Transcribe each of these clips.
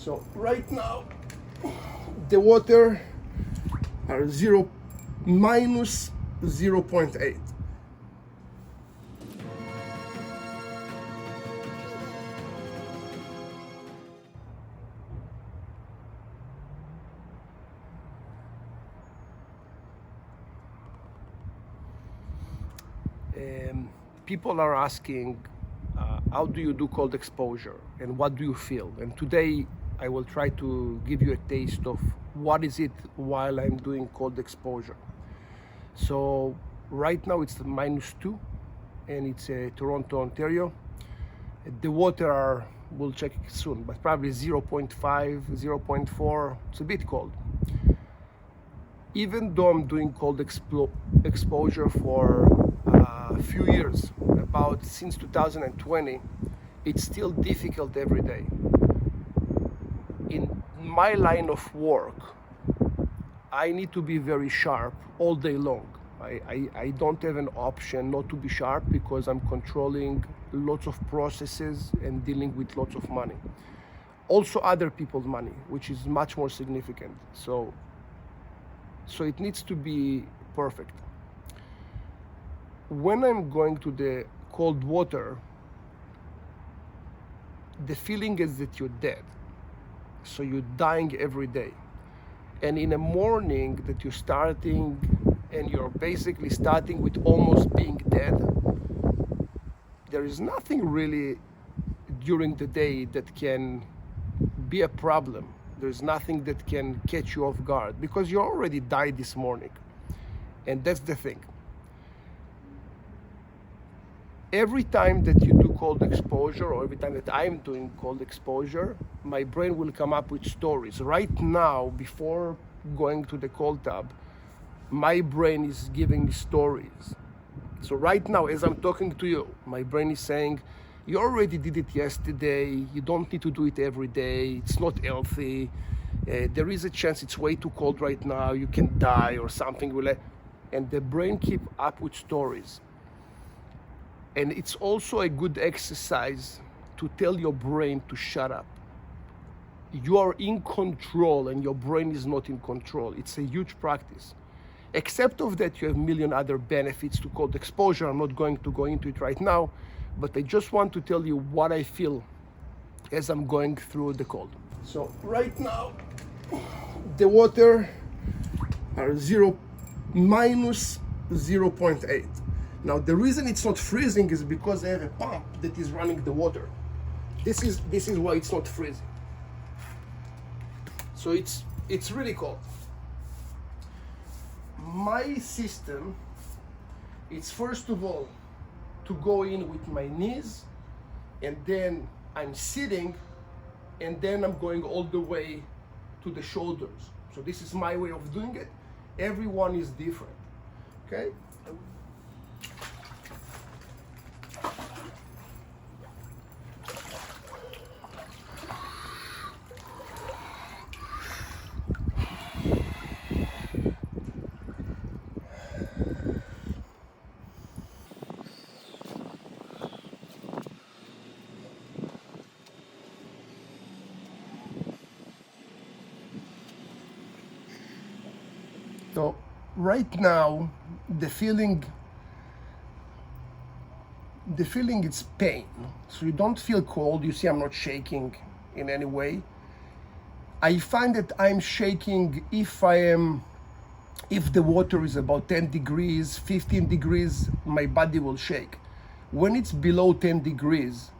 So right now, the water are minus 0.8. People are asking, how do you do cold exposure and what do you feel? And today I will try to give you a taste of what is it while I'm doing cold exposure. So right now it's -2 and it's Toronto, Ontario. The water are, we'll check it soon, but probably 0.5, 0.4. It's a bit cold. Even though I'm doing cold exposure for a few years, about since 2020, it's still difficult every day. In my line of work, I need to be very sharp all day long. I don't have an option not to be sharp because I'm controlling lots of processes and dealing with lots of money. Also other people's money, which is much more significant. So it needs to be perfect. When I'm going to the cold water, the feeling is that you're dead. So you're dying every day. And in the morning that you're starting, and you're basically starting with almost being dead, there is nothing really during the day that can be a problem. There's nothing that can catch you off guard because you already died this morning. And that's the thing. Every time that you do cold exposure, or every time that I'm doing cold exposure, my brain will come up with stories. Right now, before going to the cold tub, my brain is giving me stories. So right now, as I'm talking to you, my brain is saying, you already did it yesterday, you don't need to do it every day, it's not healthy, there is a chance it's way too cold right now, you can die or something. And the brain keep up with stories. And it's also a good exercise to tell your brain to shut up. You are in control and your brain is not in control. It's a huge practice. Except of that, you have a million other benefits to cold exposure. I'm not going to go into it right now, but I just want to tell you what I feel as I'm going through the cold. So right now, the water are minus 0.8. Now the reason it's not freezing is because I have a pump that is running the water. This is why it's not freezing. So it's really cold. My system is first of all to go in with my knees, and then I'm sitting, and then I'm going all the way to the shoulders. So this is my way of doing it. Everyone is different, okay? So right now, the feeling is pain. So you don't feel cold. You see I'm not shaking in any way. I find that I'm shaking if the water is about 10 degrees, 15 degrees, my body will shake. When it's below 10 degrees,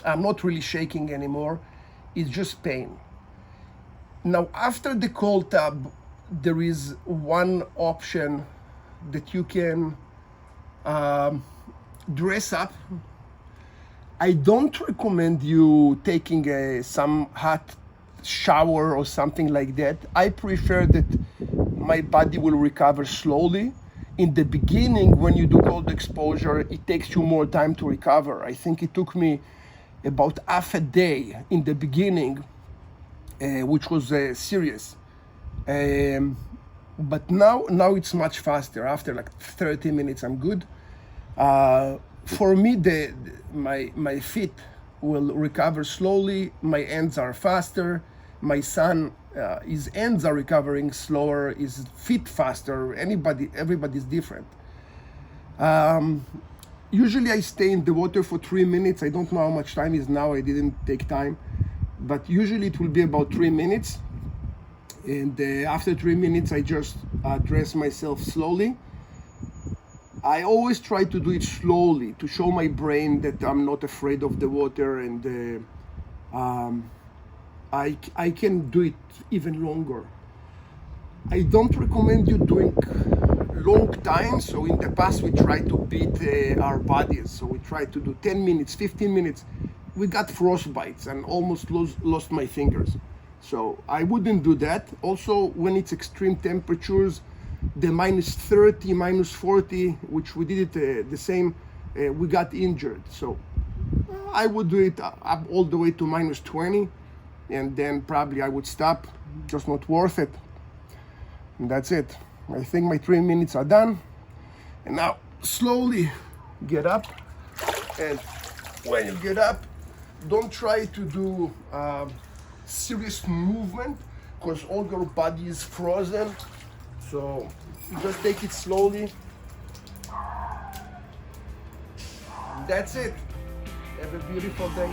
I'm not really shaking anymore. It's just pain. Now, after the cold tub, there is one option that you can dress up. I don't recommend you taking some hot shower or something like that. I prefer that my body will recover slowly. In the beginning, when you do cold exposure, it takes you more time to recover. I think it took me about half a day in the beginning, which was serious. But now it's much faster. After like 30 minutes, I'm good. For me, my feet will recover slowly. My hands are faster. My son, his hands are recovering slower, his feet faster. Everybody's different. Usually I stay in the water for 3 minutes. I don't know how much time is now. I didn't take time, but usually it will be about 3 minutes. And after 3 minutes, I just dress myself slowly. I always try to do it slowly to show my brain that I'm not afraid of the water, and I can do it even longer. I don't recommend you doing long time. So in the past we tried to beat our bodies. So we tried to do 10 minutes, 15 minutes. We got frostbites and almost lost my fingers. So I wouldn't do that. Also, when it's extreme temperatures, the -30, -40, which we did it the same, we got injured. So I would do it up all the way to -20, and then probably I would stop. Just not worth it. And that's it. I think my 3 minutes are done. And now slowly get up. And when you get up, don't try to do serious movement, because all your body is frozen. So just take it slowly. That's it. Have a beautiful day.